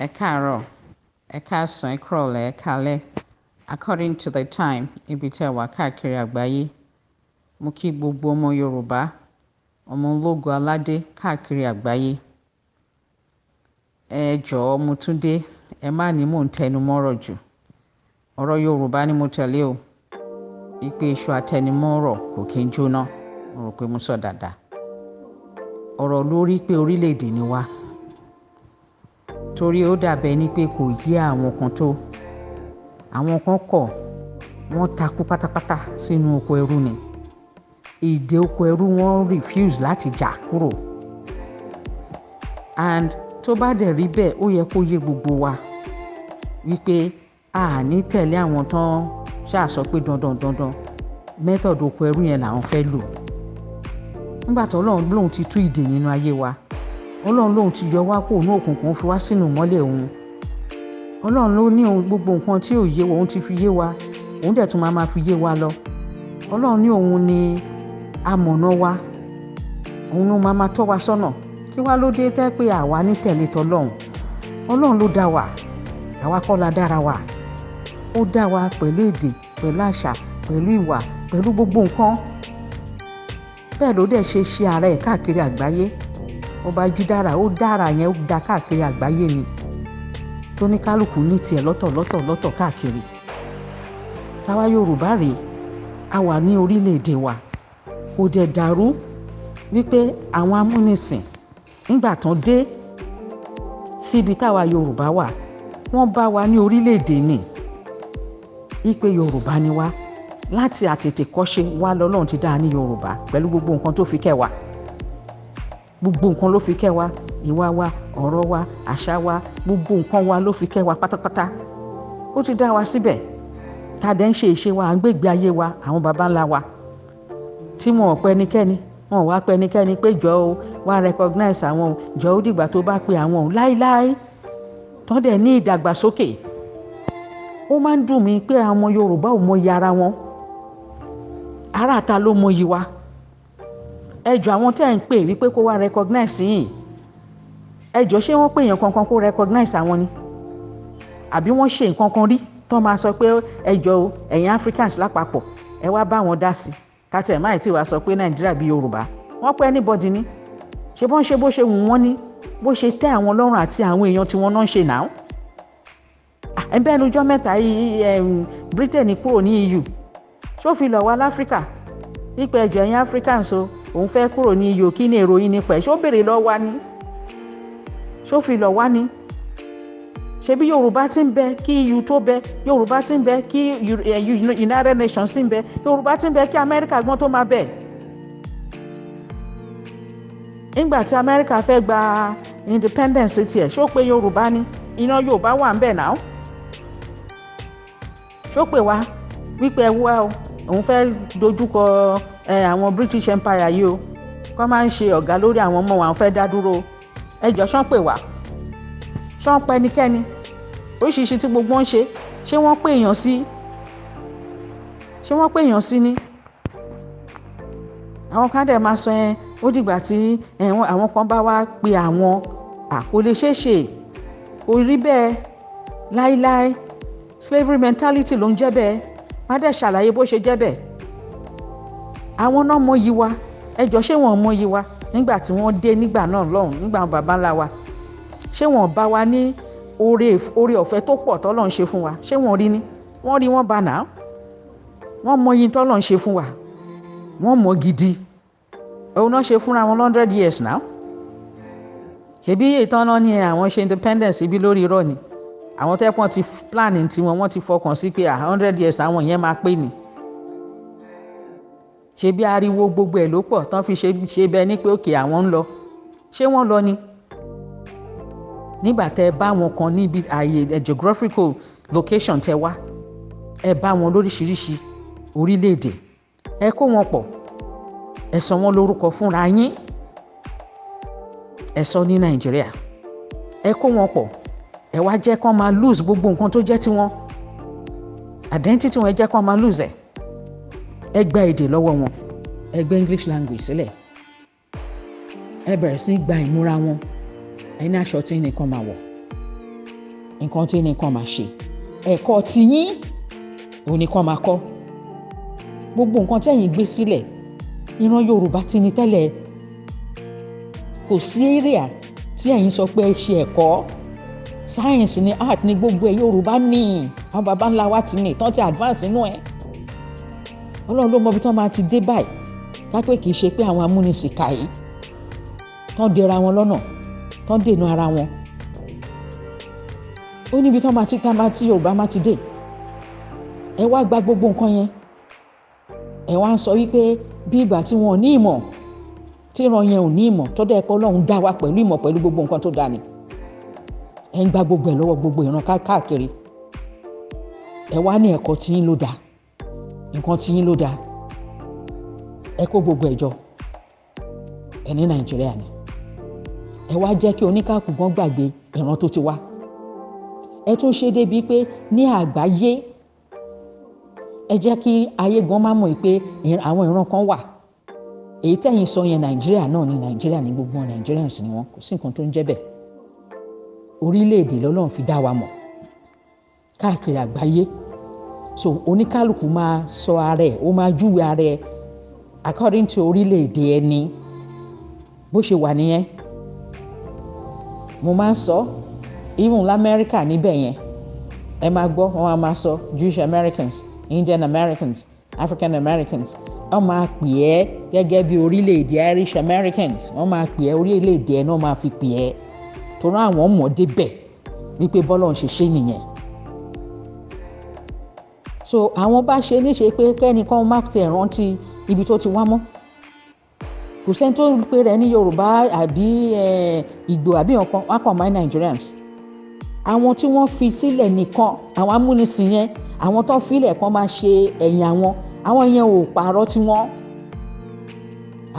Ẹ káàárọ̀, ẹ káàsán, ẹ kúrọ̀lẹ́, ẹ káalẹ́. According to the time, ibi tí ẹ wà káàkiri àgbáyé. Mo kí gbogbo ọmọ Yorùbá, ọmọ ológo aládé káàkiri àgbáyé. Ẹ jọ̀ọ́ mo tún dé, ẹ má ní mò ń tẹnu mọ́rọ̀ jù. Ọ̀rọ̀ Yorùbá ni mo tẹ̀lé o. Ipe iṣu àtẹnumọ́rọ̀ kò kí ń jóná. Mo rò pé mo sọ dáadáa. Ọ̀rọ̀ lórí pé orílẹ̀-èdè ni wá. Torí ó dàbẹ̀ ní pé kò yé àwọn kan tó. Àwọn kan kọ̀, wọ́n takú pátápátá sínú oko ẹrú ni. Ìdè oko ẹrú wọ́n refuse láti jà kúrò. And tó bá dẹ̀ rí bẹ́ẹ̀, ó yẹ kó yé gbogbo wa wípé a ní tẹ̀lé àwọn tán ṣáà sọ pé dandan method oko ẹrú yẹn làwọn fẹ́ lò. Nígbà tó Ọlọ́run lóun ti tú ìdè nínú ayé wa, Ọlọ́run lóun ti yọ wá kúrò ní òkùnkùn fi wá sínú ìmọ́lẹ̀ òun. Ọlọ́run ló ní gbogbo nǹkan tí ò yé wa, òun ti fi yé wa, òun dẹ̀ tún máa fi yé wa lọ. Ọlọ́run ní òun ni amọ̀nà wa, òun ló máa tọ́ wa sọ́nà. Kí wá ló dé tẹ́ pé àwa ní tẹ̀lé tọlọ́run? Ọlọ́run ló dá wa, àwa kọ́ la dára wa. Ó dá wa pẹ̀lú èdè, pẹ̀lú àṣà, pẹ̀lú ìwà, pẹ̀lú gbogbo nǹkan. Bẹ́ẹ̀ ló dẹ̀ ṣe ara ẹ̀ káàkiri àgbáyé. Ọba jídára, ó dára yẹn, ó dá káàkiri àgbáyé ni. Tó ní kálukú ní tiẹ̀ lọ́tọ̀ káàkiri. Táwa Yorùbá rèé, a wà ní orílẹ̀-èdè wa. Kò dẹ̀ dàrú wípé àwọn amúnisìn nígbà tán dé síbi táwa Yorùbá wà, wọ́n bá wa ní orílẹ̀-èdè ni. Ipe Yorùbá ni wá. Láti àtètèkọ́ṣe wá lọ́lọ́run ti dá ní Yorùbá pẹ̀lú gbogbo nǹkan tó fi kẹ́ wa. Gbogbo nǹkan ló fi kẹ́ wa. Ìwà wa, ọ̀rọ̀ wa, àṣà wa, gbogbo nǹkan wa ló fi kẹ́ wa pátápátá. Ó ti dá wa síbẹ̀. Tá dẹ̀ ń ṣe ìṣe wa, à ń gbégbé ayé wa, àwọn baba ńlá wa. Tí wọn ò pẹ́ ẹnikẹ́ni, wọn ò wá pẹ́ ẹnikẹ́ni pé jọ o, wá recognize àwọn o, jọ ó dìgbà tó bá pe àwọn o, láíláí. Tán dẹ̀ ní ìdàgbàsókè. Ó máa ń dùn mí pé àwọn ọmọ Yorùbá ò mọyì ara wọn. Ará ta ló mọyì wa. Ẹ jọ̀ọ́ àwọn tẹ́ ń pè wípé kó wá recognize yín. Ẹ jọ̀ọ́ ṣé wọ́n pè èèyàn kankan kó recognize àwọn ni? Àbí wọ́n ṣe nǹkan kan rí tán máa sọ pé ẹ jọ̀ọ́ o, ẹ̀yin Africans lápapọ̀, ẹ wá bá wọn dá sí. Kátẹ̀ máì tí wàá sọ pé Nàìjíríà bí Yorùbá. Wọ́n pẹ́ anybody ni. Ṣé bọ́n ṣe bó ṣe wù wọ́n ní, bó ṣe tẹ́ àwọn lọ́rùn àti àwọn èèyàn tí wọ́n náà ń ṣe náà. Ẹbẹ́ ẹnujọ́ mẹ́ta yìí Britain kúrò ní EU. Ṣó fi lọ̀ wá láfíríkà? Nípa ẹ̀jọ̀ ẹ̀yin Africans o, òun fẹ́ kúrò ní EU, kí ni èrò yín nípa ẹ̀? Ṣó béèrè lọ́ wá ní? Ṣó fi lọ̀ wá ní? Ṣebí Yorùbá ti ń bẹ kí EU tó bẹ, Yorùbá ti ń bẹ kí United Nations ti ń bẹ, Yorùbá ti ń bẹ kí Amẹ́ríkà gbọ́n tó máa bẹ. Nígbà tí Amẹ́ríkà fẹ́ gba independence tiẹ̀, ṣó pé Yorùbá ni? Iná Yorùbá wà ń bẹ náà. Ṣó pé wá wípé ẹ wá o, òun fẹ́ dojúkọ àwọn British Empire yìí o, kọ́ máa ń ṣe ọ̀gá lórí àwọn ọmọ wa, àwọn fẹ́ dá dúró. Ẹ jọ̀ọ́ ṣán pè wá. Ṣán pẹ́ ẹnikẹ́ni. Oríṣiríṣi tí gbogbo ń ṣe, ṣé wọ́n pè èèyàn sí? Ṣé wọ́n pè èèyàn sí ni? Àwọn kan dẹ̀ máa sọ ó dìgbà tí àwọn kan bá wá pe àwọn, kò lè ṣeé ṣe. Kò rí bẹ́ẹ̀ láíláí. Slavery mentality ló ń jẹ́ bẹ́ẹ̀. Má dẹ̀ ṣàlàyé bó ṣe jẹ́ bẹ́ẹ̀. Àwọn náà mọyì wa. Ẹ jọ̀ọ́ ṣé wọ́n mọyì wa nígbà tí wọ́n dé nígbà náà lọ́hùn, nígbà àwọn baba ńlá wa? Ṣé wọ́n bá wa ní oore ọ̀fẹ́ tó pọ̀ tọ́lọ́run ṣe fún wa? Ṣé wọ́n rí ni? Wọ́n rí, wọ́n bá náà. Wọ́n mọyì tọ́lọ́run ṣe fún wa. Wọ́n mọ̀ gidi. Òun náà ṣe fúnra wọn 100 years now. Ṣebí ìtàn náà ni àwọn ṣe independence ibi lórí irọ́ ni. Àwọn tẹ́pọ̀n ti plan tí wọ́n ti fọkàn sí pé 100 years àwọn yẹn máa pé ni. Ṣebí ariwo gbogbo ẹ̀ ló pọ̀ tán fi ṣe bẹ́ẹ̀ ní pé òkè àwọn ń lọ. Ṣé wọ́n lọ ni? Nígbà tẹ́ bá wọn kan níbi ààyè geographical location tẹ́ wá, ẹ bá wọn lóríṣiríṣi orílẹ̀-èdè. Ẹ kó wọn pọ̀. Ẹ sọ wọn lórúkọ fúnra yín. Ẹ sọ ní Nàìjíríà. Ẹ kó wọn pọ̀. Ẹ wá jẹ́ kán máa lose gbogbo nǹkan tó jẹ́ tiwọn. Identity wọn ẹ jẹ́ kán máa lose ẹ̀. Ẹ gba èdè lọ́wọ́ wọn. Ẹ gbé English language sílẹ̀. Ẹ bẹ̀rẹ̀ sí gba ìmúra wọn. Ẹni aṣọ tí nìkan máa wọ̀. nǹkan tí nìkan máa ṣe ẹ̀kọ́ tiyín òun nìkan máa kọ́ gbogbo nǹkan tẹ́yìn gbé sílẹ̀ ìran Yorùbá ti ní tẹ́lẹ̀ kò sí area tí ẹ̀yin sọ pé ẹ ṣe ẹ̀kọ́ science ni art ni gbogbo ẹ̀ Yorùbá ní àwọn baba ńlá wa ti ní tán ti advance inú ẹ̀ Ọlọ́run ló mọ ibi tán máa ti dé báyìí kápẹ́ kì í ṣe pé àwọn amúnisìkà yìí tán dera wọn lọ́nà tán dènà ara wọn ó níbi tán máa ti ká máa tí Yorùbá máa ti dé ẹ wá gba gbogbo nǹkan yẹn ẹ wá ń sọ wípé bí ìgbà tí wọn ò ní ìmọ̀ tí ìran yẹn ò ní ìmọ̀ tó dẹ́ pé Ọlọ́run dá wa pẹ̀lú ìmọ̀ pẹ̀lú gbogbo nǹkan tó dá ni ẹ ń gba gbogbo ẹ̀ lọ́wọ́ gbogbo ìran káàkiri ẹ wá ní ẹ̀kọ́ tí yín ló dáa nǹkan tí yín ló dáa ẹ kó gbogbo ẹ̀ jọ ẹ ní Nàìjíríà ni ẹ wá jẹ́ kí oníkàkùn gan gbàgbé ìran tó ti wá ẹ tún ṣe débi pé ní àgbáyé ẹ jẹ́ kí ayé gan má mọ̀ pé àwọn ìran kan wà èyí tẹ́yìn sọ yẹn Nàìjíríà náà ní Nàìjíríà ní gbogbo Nigerians ni wọn kò sí nǹkan tó ń jẹ́ bẹ́ẹ̀ orílẹ̀-èdè lọ́lọ́run fi dá wa mọ̀ káàkiri àgbáyé so oníkálukú máa sọ ara ẹ̀ ó máa júwe ara ẹ̀ according to orílẹ̀-èdè ẹni bó ṣe wà nìyẹn mo máa ń sọ even lamẹ́ríkà níbẹ̀ yẹn ẹ máa gbọ́ wọn á máa sọ Jewish Americans Indian Americans African Americans wọ́n máa pè ẹ́ gẹ́gẹ́ bí orílẹ̀-èdè Irish Americans wọ́n máa pè ẹ́ orílẹ̀-èdè ẹ̀ náà máa fi pè ẹ́ torí àwọn mọ̀ débẹ̀ wípé bọ́lọ̀ ń ṣe nìyẹn so àwọn bá ṣe níṣe pé kẹ́nìkan má ti rántí ibi tó ti wá mọ́ kò sẹ́ni tó pè rẹ̀ ní Yorùbá àbí Ìgbò àbí ọ̀kan wá kàn máa Nigerians àwọn tí wọ́n fi sílẹ̀ nìkan àwọn amúnisìn yẹn àwọn tó filẹ̀ kan máa ṣe ẹ̀yìn àwọn yẹn ò pààrọ̀ tiwọn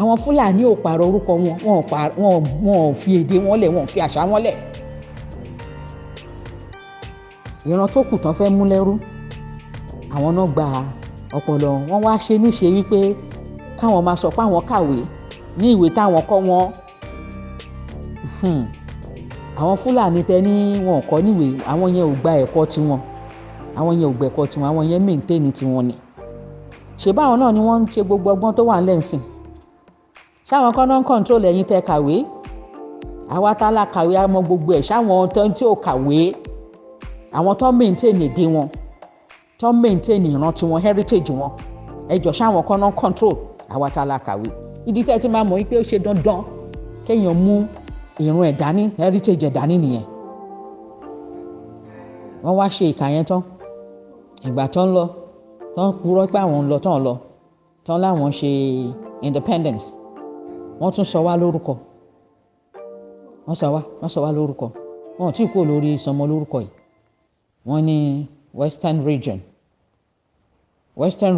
àwọn Fúlàní ò pààrọ̀ orúkọ wọn ò fi èdè wọn lẹ̀ wọn ò fi àṣà wọn lẹ̀ ìran tó kù tán fẹ́ mú lẹ́rú àwọn náà gba ọpọlọ wọn wá ṣe níṣe wípé káwọn máa sọ pé àwọn kàwé ní ìwé táwọn kọ́ wọn àwọn Fúlàní tẹ ní wọn kọ́ níwèé àwọn yẹn ò gba ẹ̀kọ́ tiwọn àwọn yẹn maintain tiwọn ni ṣe báwọn náà ni wọ́n ń ṣe gbogbo ọgbọ́n tó wà lẹ́sìn ṣáwọn kan náà ń control ẹ̀yin tẹ kàwé àwa tá la kàwé a mọ gbogbo ẹ̀ ṣáwọn tó ń tí ò kàwé àwọn tó maintain èdè wọn tó maintain ìran tiwọn heritage wọn ẹjọ ṣáwọn kan náà control àwa tá la kàwé ìdí tẹ́ ti máa mọ̀ wípé ó ṣe dandan kéèyàn mú ìran ẹ̀ dání heritage ẹ̀ dání nìyẹn wọ́n wá ṣe ìkà yẹn tán ìgbà tó ń lọ tó ń purọ́ pé àwọn ń lọ tán láwọn ṣe independence wọ́n tún sọ wá lórúkọ wọ́n sọ wá lórúkọ wọn ò tí kúrò lórí ìsọmọ lórúkọ yìí wọ́n ní western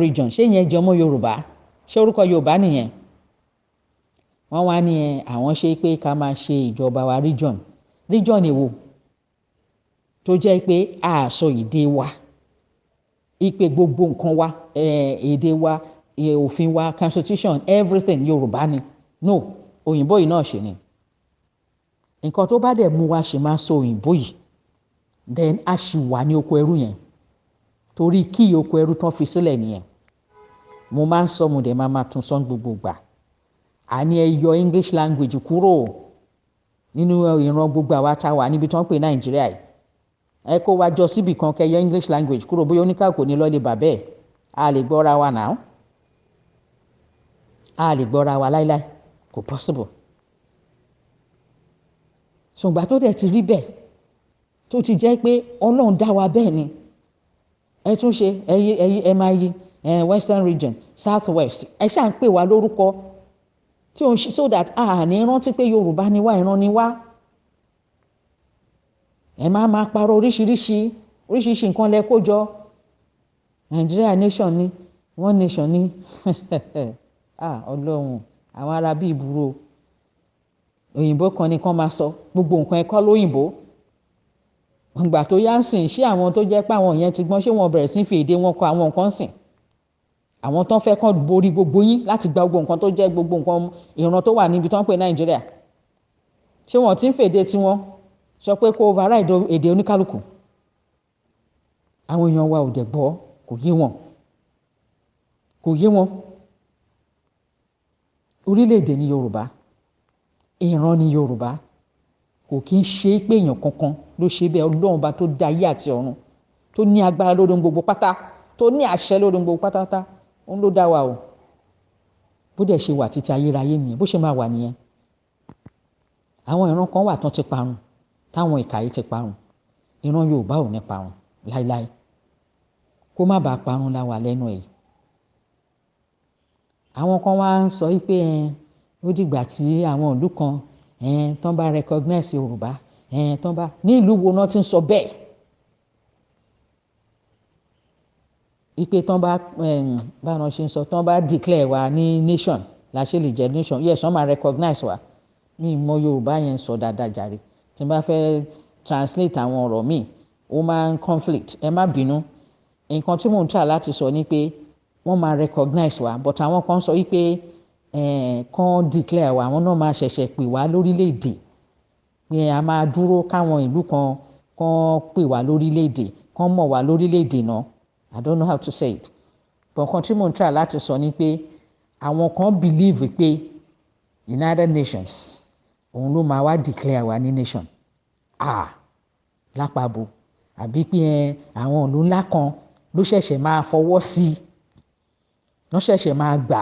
region ṣé yẹn jọmọ́ Yorùbá ṣé orúkọ Yorùbá nìyẹn wọ́n wá ní àwọn ṣe pé ká máa ṣe ìjọba wa region èwo tó jẹ́ pé àṣọ èdè wa ìpè gbogbo nǹkan wa èdè wa òfin wa constitution everything Yorùbá ni no òyìnbó yìí náà ṣe ni nǹkan tó bá dẹ̀ mú wa ṣe máa sọ òyìnbó yìí then a ṣì wà ní oko ẹrú yẹn torí kí oko ẹrú tán fi sílẹ̀ nìyẹn mo máa ń sọ mo dẹ̀ máa tún sọ gbogbo gbà àní ẹ yọ English language kúrò nínú ìran gbogbo àwa tá a wà níbi tí wọ́n pè Nàìjíríà yìí ẹ kó wa jọ síbì kan kẹ́ yọ English language kúrò bóyá oníkàkò ní lọ́lẹ̀ bàbẹ́ ẹ̀ a lè gbọ́ra wa náà a lè gbọ́ra wa láíláí kò possible ṣùgbọ́n tó dẹ̀ ti rí bẹ́ẹ̀ tó ti jẹ́ pé Ọlọ́run dá wa bẹ́ẹ̀ ni ẹ tún ṣe ẹ máa yí western region south west ẹ ṣáà ń pè wá lórúkọ tí òun ṣe so that a ní rántí pé Yorùbá ni wá ìran ni wá ẹ máa parọ́ oríṣiríṣi nǹkan lẹ kó jọ Nigeria nation ni one nation ni Ọlọ́run àwọn ará bíi ìbúrò òyìnbó kan ni kán máa sọ gbogbo nǹkan ẹ̀kọ́ lóyìnbó ìgbà tó yá ń sìn ṣé àwọn tó jẹ́ pé àwọn yẹn ti gbọ́n ṣé wọ́n bẹ̀rẹ̀ sí fi èdè wọn kọ àwọn nǹkan sìn àwọn tó ń fẹ́ kán borí gbogbo yín láti gba gbogbo nǹkan tó jẹ́ gbogbo nǹkan ìran tó wà níbi tó ń pè Nàìjíríà ṣé wọ́n ti ń fèdè tiwọn sọ pé kó override èdè oníkálukú. Àwọn èèyàn wa ò dẹ̀ gbọ́, kò yé wọn. Orílẹ̀-èdè ni Yorùbá, ìran ni Yorùbá, kò kí ń ṣe pé èèyàn kankan ló ṣe bẹ́ẹ̀. Ọlọ́run bá tó dá ayé àti ọ̀run, tó ní agbára lórí ohun gbogbo pátá, tó ní àṣẹ lórí ohun gbogbo pátápátá, òun ló dá wa o. Bó dẹ̀ ṣe wà títí ayérayé nìyẹn, bó ṣe máa wà nìyẹn. Àwọn ìran kan wà tán ti parun, táwọn ìkà yìí ti parun. Ìran Yorùbá ò ní parun láíláí. Kó má bàa parun la wà lẹ́nu ẹ̀. Àwọn kan wá ń sọ wípé ó dìgbà tí àwọn ìlú kan tán bá recognize Yorùbá, tán bá ní ìlú wo náà ti ń sọ bẹ́ẹ̀. Wípé tán bá báwọn ṣe ń sọ, tán bá declare wa ní nation la ṣe lè jẹ́ nation. Yes, wọ́n máa recognize wa. Mi mọ Yorùbá yẹn sọ dáadáa jàre. Tí n bá fẹ́ translate àwọn ọ̀rọ̀ mi, ó máa ń conflict. Ẹ má bínú. Nǹkan tí mò ń try láti sọ ni pé wọ́n máa recognize wa, but àwọn kan sọ wípé kán declare wa, àwọn náà máa ṣẹ̀ṣẹ̀ pè wá lórílẹ̀-èdè. Pé a máa dúró káwọn ìlú kan kán pè wá lórílẹ̀-èdè, kán mọ̀ wá lórílẹ̀-èdè náà. I don't know how to say it. But nǹkan tí mò ń try láti sọ ni pé àwọn kan believe pé United Nations òun ló máa wá declare wa ní nation. Lápapọ̀. Àbí pé àwọn ìlú ńlá kan ló ṣẹ̀ṣẹ̀ máa fọwọ́ sí i, ló ṣẹ̀ṣẹ̀ máa gbà.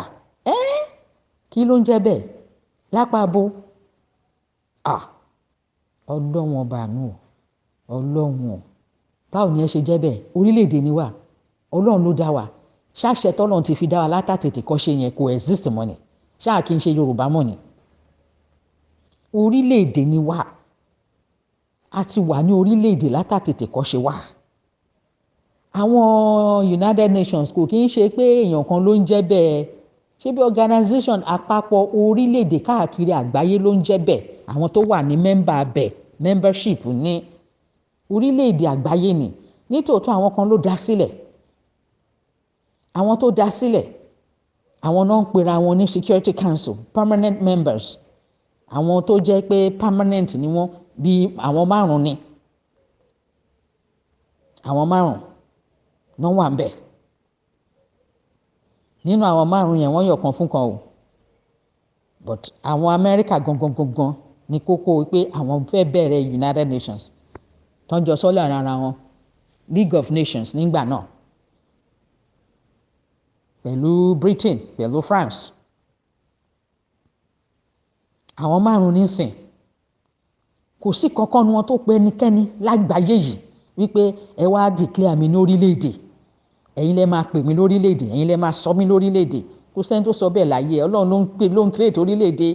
Kí ló ń jẹ́ bẹ́ẹ̀? Lápapọ̀. Ọlọ́run ọba àánú o, Ọlọ́run o. Báwo ni ẹ ṣe jẹ́ bẹ́ẹ̀? Orílẹ̀-èdè ni wà, Ọlọ́run ló dá wa. Ṣáṣẹ tọ́lọ́run ti fi dá wa látàtètè kọ́ ṣe yẹn kò exist mọ́ ni. Ṣáà kí n ṣe Yorùbá mọ́ ni. Orílẹ̀-èdè ni wà. A ti wà ní orílẹ̀-èdè látàtètè kọ́ ṣe wà. Àwọn United Nations kò kí ń ṣe pé èèyàn kan ló ń jẹ́ bẹ́ẹ̀. Ṣé bí organization àpapọ̀ orílẹ̀-èdè káàkiri àgbáyé ló ń jẹ́ bẹ́ẹ̀. Àwọn tó wà ní membership ní orílẹ̀-èdè àgbáyé ni. Nítòótọ́ àwọn kan ló dá sílẹ̀. Àwọn tó dá sílẹ̀, àwọn náà ń pera wọn ní Security Council, permanent members. Àwọn tó jẹ́ pé permanent ni wọ́n, bí àwọn 5 ni. Àwọn 5 náà wà ńbẹ̀. Nínú àwọn 5 yẹn wọ́n yọ̀ kan fún kan o. But àwọn Amẹ́ríkà gangan ni kókó pé àwọn fẹ́ bẹ̀rẹ̀ United Nations. Tán jọ sọ láàrin ara wọn, League of Nations nígbà náà. Pẹ̀lú Britain, pẹ̀lú France. Àwọn 5 nísìn. Kò sí kankan nu wọn tó pe ẹnikẹ́ni lágbàáyé yìí wípé ẹ wá declare mi ní orílẹ̀-èdè. Ẹ̀yin lẹ máa pè mí lórílẹ̀-èdè, ẹ̀yin lẹ máa sọ mí lórílẹ̀-èdè. Kò sẹ́ni tó sọ bẹ́ẹ̀ láyé. Ọlọ́run ló ń create orílẹ̀-èdè.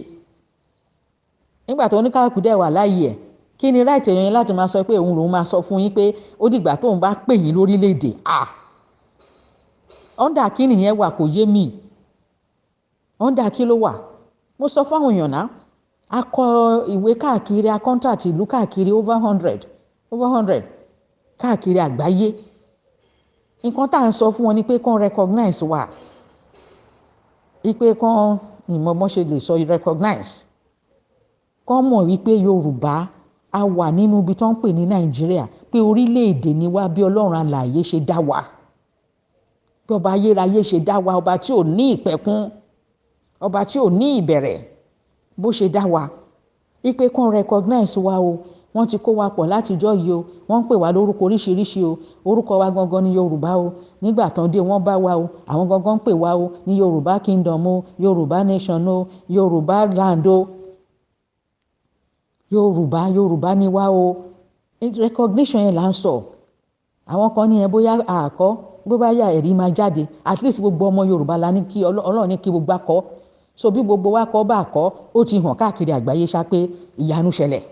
Nígbà tó oníkálùkù dẹ̀ wà láyé ẹ̀, kí ni right èèyàn láti máa sọ pé òun lòun máa sọ fún yín pé ó dìgbà tóun bá pè yín lórílẹ̀-èdè. Under kí nìyẹn wà kò yé mi. Under kí ló wà? Mo sọ fún àwọn èèyàn náà, a kọ ìwé káàkiri, a contract ìlú káàkiri over 100 káàkiri àgbáyé. Nǹkan tá à ń sọ fún wọn ni pé kán recognize wa. Ipe kán ìmọ̀ ṣe lè sọ recognize. Kán mọ̀ wípé Yorùbá a wà nínú ibi tó ń pè ní Nàìjíríà, pé orílẹ̀-èdè ni wá bí Ọlọ́run alààyè ṣe dá wa. Bí ọba ayérayé ṣe dá wa, ọba tí ò ní ìpẹ̀kun, ọba tí ò ní ìbẹ̀rẹ̀, bó ṣe dá wa. Ipe kán recognize wa o. Wọ́n ti kó wa pọ̀ látijọ́ yìí o. Wọ́n ń pè wá lórúkọ oríṣiríṣi o. Orúkọ wa gangan ni Yorùbá o. Nígbà tán dé wọ́n bá wa o. Àwọn gangan ń pè wá o ní Yorùbá Kingdom o, Yorùbá Nation o, Yorùbá Land o. Yorùbá ni wá o. Recognition yẹn là ń sọ. Àwọn kan ní ẹ bóyá àkọ́, bó bá yà ẹ̀rí máa jáde. At least gbogbo ọmọ Yorùbá la ní kí Ọlọ́run ní kí gbogbo akọ́. So bí gbogbo wa kọ́ bá kọ́, ó ti hàn káàkiri àgbáyé ṣá pé ìyanu ṣẹlẹ̀.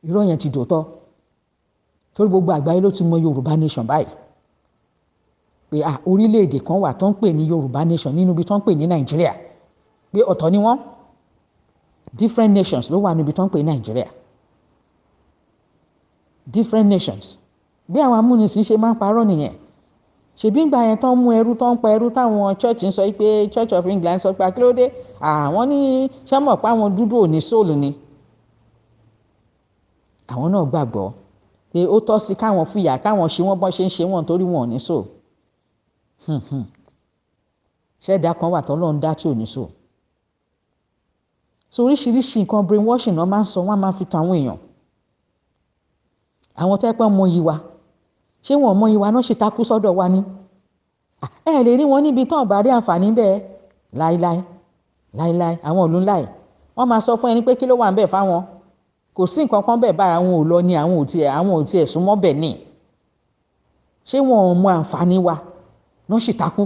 Irọ́ yẹn ti dòótọ́. Torí gbogbo àgbáyé ló ti mọ Yorùbá Nation báyìí. Pé orílẹ̀-èdè kan wà tó ń pè ní Yorùbá Nation nínú ibi tó ń pè ní Nàìjíríà. Pé ọ̀tọ̀ ni wọ́n. Different nations ló wà níbi tó ń pè ní Nàìjíríà. Different nations. Bí àwọn amúnisìn ṣe máa ń parọ́ nìyẹn. Ṣèbí ìgbà yẹn tán mú ẹrú, tán pa ẹrú, táwọn church ń sọ pé Church of England sọ pé akílódé àwọn ní sẹ́mọ̀ pé àwọn dúdú ò ní soul ni. àwọn náà gbàgbọ́ pé ó tọ́ sí káwọn fìyà káwọn ṣe wọ́n bọ́n ṣe ń ṣe wọ́n torí wọn ò ní so ṣẹ́dá kan wà tọ́lọ́run dá tí ò ní so oríṣiríṣi nǹkan brainwashing náà máa ń sọ wọ́n máa fi tàn àwọn èèyàn àwọn tẹ́ pẹ́ mọ iyì wa ṣé wọn mọ iyì wa náà ṣe takú sọ́dọ̀ wa ni ẹ lè rí wọn níbi tán bá rí àǹfààní bẹ́ẹ̀ láíláí àwọn ìlú ńlá ẹ̀ wọ́n máa sọ fún ẹni pé kí ló wà ń bẹ̀ fáwọn kò sí nǹkan kan bẹ́ẹ̀ báyìí àwọn ò lọ ni àwọn ò tiẹ̀ súnmọ́ bẹ̀ ni ṣé wọn ò mọ àǹfààní wa náà ṣì takú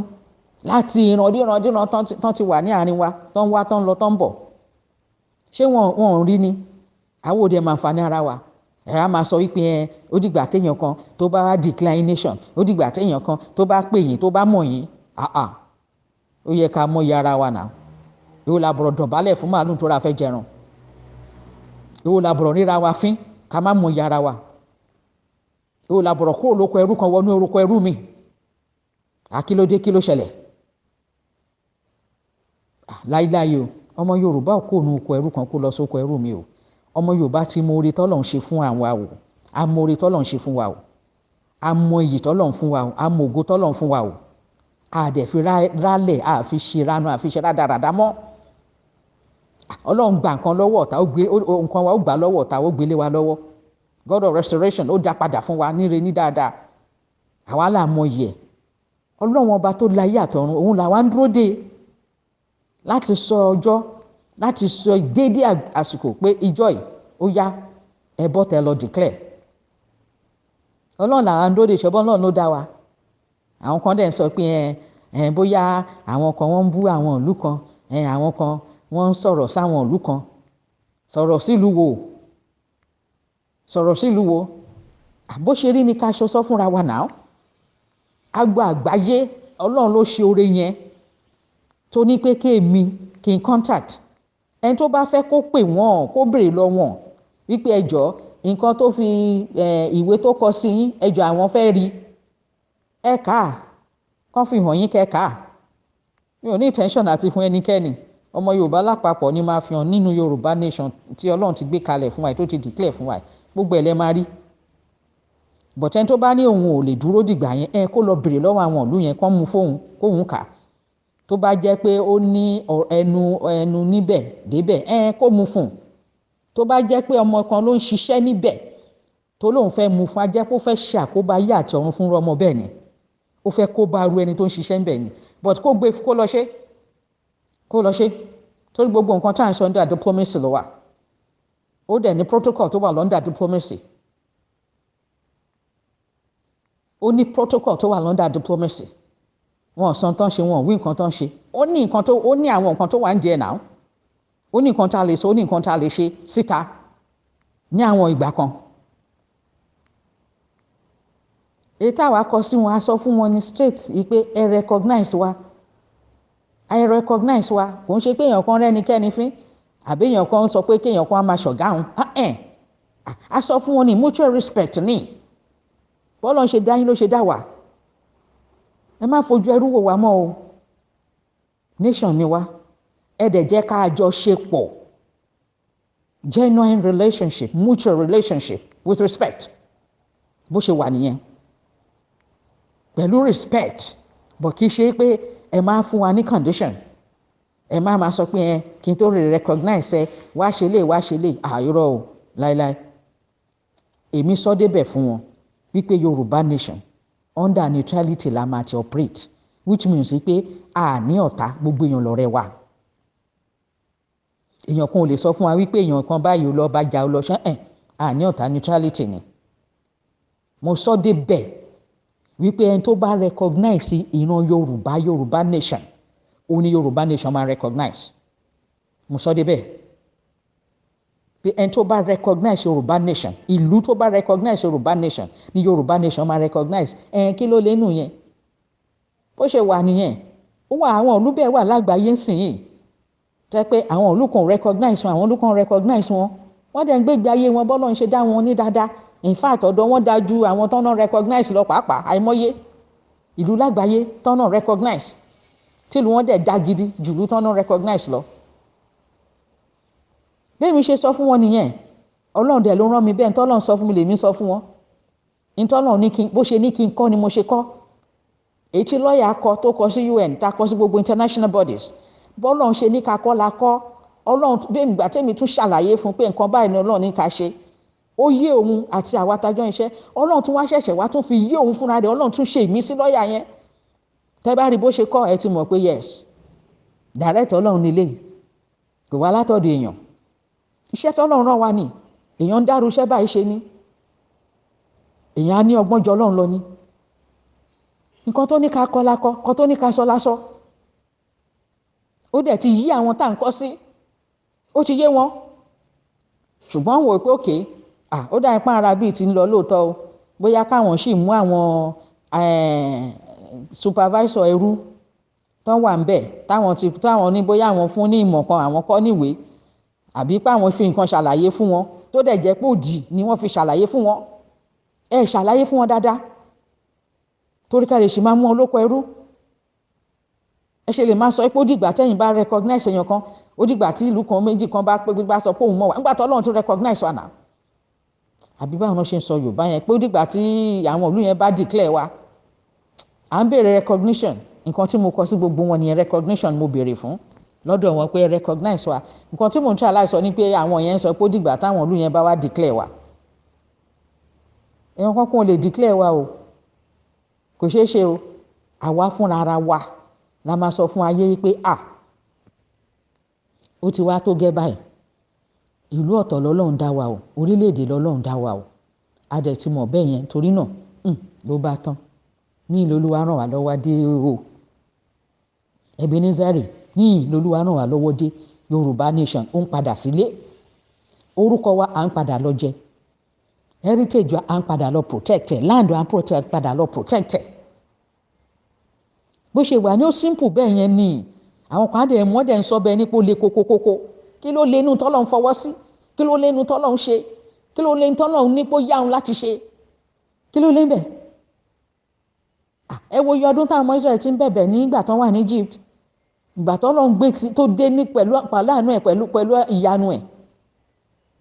láti ìrandíran tán ti wà ní àárín wa tán wá tán lọ tán bọ̀ ṣé wọn ò rí ni àwọn òde máa àǹfààní ara wa ẹ á máa sọ wípé ó dìgbà téèyàn kan tó bá wá decline nation ó dìgbà téèyàn kan tó bá pè yín tó bá mọ̀ yín ó yẹ ká mọ iye ara wa náà èwo la bọ̀rọ̀ dọ̀bálẹ̀ fún màálù tó ra fẹ́ jẹran èwo la bọ̀rọ̀ ríra wa fín ká má mọ iye ara wa èwo la bọ̀rọ̀ kúrò lóko ẹrú kan wọnú orúkọ ẹrú mi àkílódé kí ló ṣẹlẹ̀ láíláí o ọmọ Yorùbá ò kó nu oko ẹrú kan kó lọ sóko ẹrú mi o ọmọ Yorùbá ti mọ oore tọ́lọ́run ṣe fún àwa o a mọ oore tọ́lọ́run ṣe fún wa o a mọ iyì tọ́lọ́run fún wa o a mọ ògo tọ́lọ́run fún wa o a dẹ̀ fi rálẹ̀ a fi ṣe ranu a fi ṣe rádaràdá mọ́ Ọlọ́run gba nǹkan lọ́wọ́ ọ̀tá nǹkan wa ó gbà lọ́wọ́ ọ̀tá ó gbélé wa lọ́wọ́ God of restoration ó dá padà fún wa níre ní dáadáa àwa là mọ iyì ẹ̀ Ọlọ́run ọba tó láyé àtọ̀run òun làwa ń dúró dé láti sọ ọjọ́ láti sọ déédéé àsìkò pé ìjọ yìí ó yá ẹbọ tẹ lọ declare Ọlọ́run làwọn ń dóde ìṣẹ́bọ́ Ọlọ́run ló dá wa àwọn kan dẹ̀ ń sọ pé bóyá àwọn kan wọ́n ń bú àwọn ìlú kan àwọn kan wọ́n ń sọ̀rọ̀ sáwọn ìlú kan sọ̀rọ̀ sílùú wo bó ṣe rí ni ká ṣe sọ fúnra wa náà àgbà àgbáyé Ọlọ́run ló ṣe oore yẹn tó ní pé kéèmí kí n contact ẹni tó bá fẹ́ kó pè wọ́n kó béèrè lọ wọ́n wípé ẹjọ́ nǹkan tó fi ìwé tó kọ sí yín ẹjọ́ àwọn fẹ́ rí ẹ̀ka kán fi hàn yín kẹ́ka mi ò ní intention àti fún ẹnikẹ́ni ọmọ Yorùbá lápapọ̀ ni máa fi hàn nínú Yorùbá nation tí Ọlọ́run ti gbé kalẹ̀ fún wa tó ti declare fún wa gbogbo ẹ̀ lẹ́ máa rí but ẹni tó bá ní òun ò lè dúró dìgbà yẹn kó lọ béèrè lọ́wọ́ àwọn ìlú yẹn kán mú fóun kóun kà tó bá jẹ́ pé ó ní ẹnu níbẹ̀ débẹ̀ kó mu fún un tó bá jẹ́ pé ọmọ kan ló ń ṣiṣẹ́ níbẹ̀ tó lóun fẹ́ mu fún ajẹ́ kó fẹ́ ṣe àkóbá yé àti ọ̀run fún ọmọ bẹ́ẹ̀ ni ó fẹ́ kó bá ru ẹni tó ń ṣiṣẹ́ níbẹ̀ ni but kó gbé kó lọ ṣe torí gbogbo nǹkan tá à ń sọ under diplomacy ló wà ó dẹ̀ ní protocol tó wà lọ́ndà diplomacy ó ní protocol tó wà lọ́ndà diplomacy wọn sọ tán ṣe wọn ò wí nǹkan tán ṣe ó ní àwọn nǹkan tó wà ń jẹ náà ó ní nǹkan tá a lè sọ ó ní nǹkan tá a lè ṣe síta ní àwọn ìgbà kan èyí táwa kọ sí wọn a sọ fún wọn ní straight yìí pé ẹ recognize wa kò ń ṣe pé èèyàn kan rẹ́nikẹ́ni fín àbí èèyàn kan sọ pé kéèyàn kan á máa ṣọ̀gá òun a sọ fún wọn ní mutual respect ní bọ́lọ̀ ń ṣe dá yín ló ṣe dá wa ẹ má fojú ẹrú wò wá mọ́ o nation ni wá ẹ dẹ̀ jẹ́ ká jọ ṣe pọ̀ genuine relationship mutual relationship with respect bó ṣe wà nìyẹn pẹ̀lú respect but kì í ṣe pé ẹ máa fún wa ní condition ẹ máa sọ pé kí n tó lè recognize ẹ wá ṣe lè àìrọ̀ o láíláí èmi sọ débẹ̀ fún wọn wípé Yorùbá nation under neutrality la máa ti operate which means pé a ní ọ̀tá gbogbo èèyàn lọ́rẹ́ wa èèyàn kan ò lè sọ fún wa wípé èèyàn kan báyìí ó lọ bá jà ó lọ ṣán a ní ọ̀tá neutrality ni mo sọ débẹ̀ wípé ẹni tó bá recognize ìran Yorùbá nation ó ní Yorùbá nation máa recognize mo sọ débẹ̀ pé ẹni tó bá recognize Yorùbá nation ìlú tó bá recognize Yorùbá nation ní Yorùbá nation máa recognize kí ló lé nù yẹn bó ṣe wà nìyẹn ó wà àwọn ìlú bẹ́ẹ̀ wà lágbàáyé ń sìn yìí tẹ́ pé àwọn ìlú kan recognize wọn àwọn ìlú kan recognize wọn wọ́n dẹ̀ ń gbégbé ayé wọn bọ́lọ́ ń ṣe dá wọn ní dáadáa in fact ọ̀dọ̀ wọn dájú àwọn tọ́nà recognize lọ pàápàá àìmọye ìlú lágbàáyé tọ́nà recognize tìlú wọn dẹ̀ dá gidi jùlú tọ́nà recognize lọ bẹ́ẹ̀ mi ṣe sọ fún wọn nìyẹn Ọlọ́run dẹ̀ ló rán mi bẹ́ẹ̀ ní tọ́lọ́run sọ fún mi lèmi sọ fún wọn ní tọ́lọ́run ní kí bó ṣe ní kí n kọ́ ni mo ṣe kọ́ èyí tí lọ́ọ̀yà kọ tó kọ sí UN tá kọ sí gbogbo international bodies bọ́lọ́run ṣe ní ká kọ́ la kọ́ Ọlọ́run bẹ́ẹ̀ nígbà tẹ́mi tún ṣàlàyé fún pé nǹkan báyìí ni Ọlọ́run ní ká ṣe ó yé òun àti àwa tajọ́ iṣẹ́ Ọlọ́run tún wá ṣẹ̀ṣẹ̀ wá tún fi yé òun fúnra rẹ̀ Ọlọ́run tún ṣe ìmísí lọ́ọ̀yà yẹn tẹ́ bá rí bó ṣe kọ́ ẹ ti mọ̀ pé yes direct Ọlọ́run nílé kò wá látọ̀dọ̀ èèyàn iṣẹ́ tọ́lọ́run rán wa ni èèyàn ń dárú iṣẹ́ báyìí ṣe ni èèyàn á ní ọgbọ́n jọ Ọlọ́run lọ ni nǹkan tó ní ká kọ́ la kọ́ nǹkan tó ní ká sọ la sọ ó dẹ̀ ti yí àwọn tá à ń kọ́ sí ó ti yé wọn ṣùgbọ́n wò pé òkè ó dá ipá ara bíi ti ń lọ lóòótọ́ o bóyá káwọn sì mú àwọn supervisor ẹrú tán wà ń bẹ̀ táwọn ní bóyá àwọn fún ní ìmọ̀ kan àwọn kọ́ níwèé àbí pé àwọn fi nǹkan ṣàlàyé fún wọn tó dẹ̀ jẹ́ pé òdì ni wọ́n fi ṣàlàyé fún wọn ṣàlàyé fún wọn dáadáa torí ká lè ṣì máa mú wọn lóko ẹrú ẹ ṣe lè máa sọ pé ó dìgbà tẹ́yìn bá recognize èèyàn kan ó dìgbà tí ìlú kan méjì kan bá pé gbígbá sọ pé òun mọ̀ wá nígbà tó Ọlọ́run tún recognize wa náà àbí báwọn náà ṣe ń sọ Yorùbá yẹn pé ó dìgbà tí àwọn ìlú yẹn bá declare wa à ń béèrè recognition nǹkan tí mo kọ sí gbogbo wọn nìyẹn recognition mo béèrè fún lọ́dọ̀ wọn pé recognize wa nǹkan tí mo ń try láìsọ ni pé àwọn yẹn ń sọ pé ó dìgbà táwọn ìlú yẹn bá wá declare wa èèyàn kankan ò lè declare wa o kò ṣeé ṣe o àwa fúnra ara wa la máa sọ fún ayé pé ó ti wá tó gẹ́ báyìí ìlú ọ̀tọ̀ lọ́lọ́run dá wa o orílẹ̀-èdè lọ́lọ́run dá wa o a dẹ̀ ti mọ̀ bẹ́ẹ̀ yẹn torí náà ló bá tán ní ìlú Olúwa ràn wá lọ́wọ́ dé o Ebenezeri ní ìlú Olúwa ràn wá lọ́wọ́ dé Yorùbá nation ó ń padà sílé orúkọ wa à ń padà lọ jẹ heritage wa à ń padà lọ protect ẹ̀ land wa à ń padà lọ protect ẹ̀ bó ṣe wà ní ó simple bẹ́ẹ̀ yẹn ni àwọn kan dẹ̀ mọ́ dẹ̀ ń sọ bẹ́ẹ̀ nípò le kókókókó kí ló lé inú tọ́lọ́run fọwọ́ sí kí ló lé inú tọ́lọ́run ṣe kí ló lé inú tọ́lọ́run nípò yáhùn láti ṣe kí ló lé ń bẹ̀ ẹ wo iye ọdún táwọn ọmọ Israẹli ti ń bẹ̀bẹ̀ nígbà tán wà ní Egypt ìgbà tọ́lọ́run gbé tó dé ní pẹ̀lú àánú ẹ̀ pẹ̀lú ìyanu ẹ̀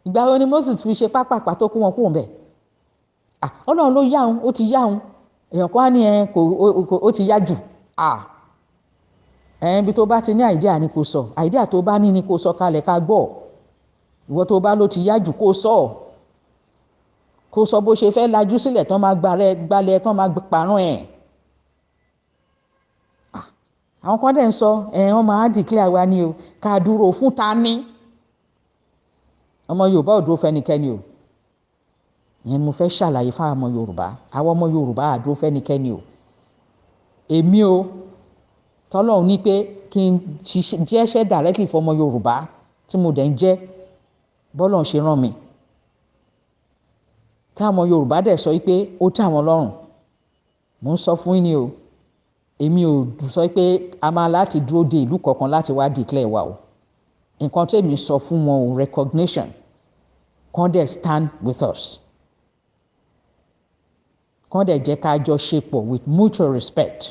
ìgbà wo ni Moses fi ṣe pápápá tó kú wọn kú bẹ̀ Ọlọ́run ló yáhùn ó ti yáhùn èèyàn kan á ní ó ti yá jù ibi tó bá ti ní àìdíà ni kò sọ àìdíà tó bá ní ni kò sọ kalẹ̀ ká gbọ́ ìwọ tó bá ló ti yá jù kó sọ bó ṣe fẹ́ lajú sílẹ̀ tán máa gbalẹ̀ tán máa parun ẹ̀ àwọn kan dẹ̀ ń sọ wọ́n máa declare wa ni o ká dúró fún ta ni ọmọ Yorùbá ò dúró fẹ́nikẹ́ni o ìyẹn mo fẹ́ ṣàlàyé fáwọn ọmọ Yorùbá àwọn ọmọ Yorùbá à dúró fẹ́nikẹ́ni o èmi o tọ́lọ́run ní pé kí n jẹ́ṣẹ́ directly fọmọ Yorùbá tí mo dẹ̀ ń jẹ́ bọ́lọ́run ṣe rán mi táwọn Yorùbá dẹ̀ sọ pé ó tẹ́ àwọn lọ́rùn mo ń sọ fún yín ni o èmi ò sọ pé a máa láti dúró de ìlú kọ̀ọ̀kan láti wá declare wa o nǹkan tí èmi sọ fún wọn o recognition kàn dẹ̀ stand with us kàn dẹ̀ jẹ́ ká jọ ṣe pọ̀ with mutual respect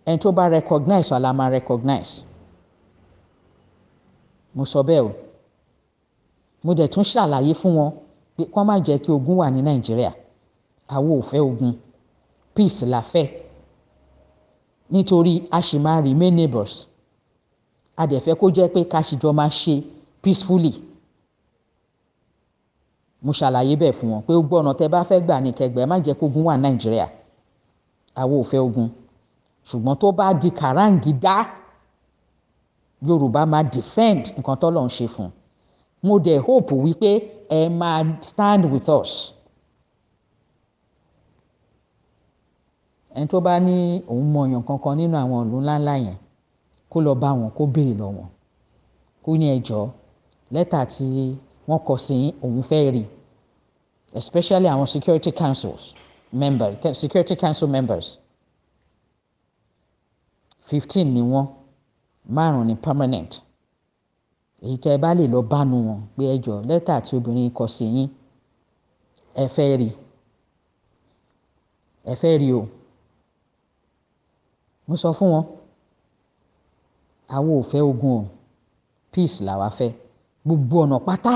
ẹni tó bá recognize wa la máa recognize mo sọ bẹ́ẹ̀ o mo dẹ̀ tún ṣàlàyé fún wọn pé kán má jẹ́ kí ogun wà ní Nàìjíríà àwọn ò fẹ́ ogun peace la fẹ́ nítorí a sì máa remain neighbors a dẹ̀ fẹ́ kó jẹ́ pé ká sì jọ máa ṣe peacefully mo ṣàlàyé bẹ́ẹ̀ fún wọn pé gbọ́ ọ̀nà tẹ́ bá fẹ́ gbà ní kẹgbẹ́ má jẹ́ kó ogun wà ní Nàìjíríà àwọn ò fẹ́ ogun ṣùgbọ́n tó bá di kàráǹgídá Yorùbá máa defend nǹkan tọ́lọ́run ṣe fún mo dẹ̀ hope wípé ẹ máa stand with us ẹni tó bá ní òun mọ̀yàn kankan nínú àwọn ìlú ńláńlá yẹn kó lọ bá wọn kó béèrè lọ wọn kó ní ẹjọ́ lẹ́tà tí wọ́n kọ sí òun fẹ́ rí especially àwọn security council members 15 ni wọ́n 5 ni permanent èyí tẹ́ ẹ bá lè lọ bánu wọn pé ẹjọ́ lẹ́tà tí obìnrin kọ sí yín ẹ fẹ́ rí o mo sọ fún wọn àwọn ò fẹ́ ogun o peace làwa fẹ́ gbogbo ọ̀nà pátá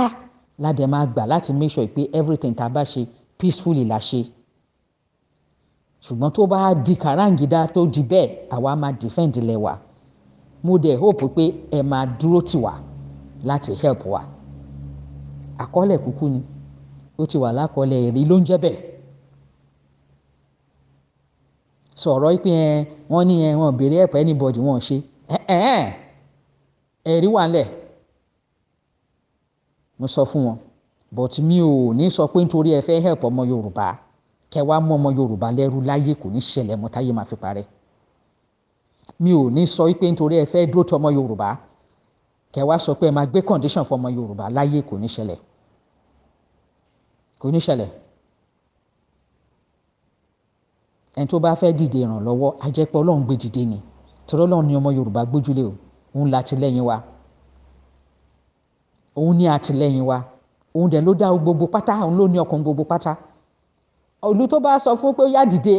ládẹ̀ máa gbà láti make sure pé everything tá a bá ṣe peacefully la ṣe. Ṣùgbọ́n tó bá di kàráǹgídá tó di bẹ́ẹ̀ àwa máa defend ilẹ̀ wa. Mo dẹ̀ hope pé ẹ máa dúró tì wá láti help wa. Àkọọ́lẹ̀ kúkú ni ó ti wà lákọọ́lẹ̀, ẹ̀rí ló ń jẹ́ bẹ́ẹ̀. Sọ̀rọ̀ pé wọ́n ní wọn béèrè help anybody wọn ṣe ẹ̀rí wà nílẹ̀. Mo sọ fún wọn but mi ò ní sọ pé nítorí ẹ fẹ́ help ọmọ Yorùbá kẹ wá mú ọmọ Yorùbá lẹ́rú láyé, kò ní ṣẹlẹ̀ mọ́ táyé máa fi parẹ́. Mi ò ní sọ pé nítorí ẹ fẹ́ dúró ti ọmọ Yorùbá kẹ wá sọ pé ẹ máa gbé condition fún ọmọ Yorùbá láyé, kò ní ṣẹlẹ̀. Kò ní ṣẹlẹ̀. Ẹni tó bá fẹ́ dìde ìrànlọ́wọ́ á jẹ́ pé Ọlọ́run gbé dìde ni, torí Ọlọ́run ni ọmọ Yorùbá gbójúlé o, òun látìlẹ́yìn wa, òun ní àtìlẹ́yìn wa, òun dẹ̀ ló dá gbogbo pátá, òun ló ní ọkàn gbogbo pátá. Ìlú tó bá sọ fún pé ó yá dìde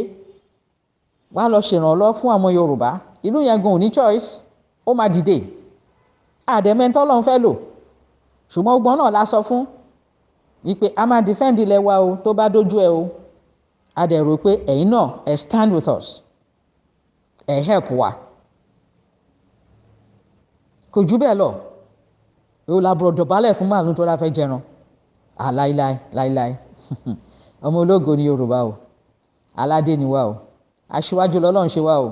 wá lọ ṣèrànlọ́ fún ọmọ Yorùbá, ìlú yẹn gan ò ní choice, ó máa dìde. Àdẹ̀mẹ́ntọ́ Ọlọ́run fẹ́ lò, ṣùgbọ́n ọgbọ́n náà la sọ fún wípé a máa defend ilẹ̀ wa o tó bá dójú ẹ o. A dẹ̀ rò pé ẹ̀yin náà ẹ stand with us, ẹ help wa. Kò jù bẹ́ẹ̀ lọ. Èwo la bọ̀rọ̀ dọ̀bálẹ̀ fún màálù tó fẹ́ jẹran. Láíláí láíláí. Ọmọ ológo ni Yorùbá o, aládé ni wá o, aṣíwájú lọ́lọ́run ṣe wá o.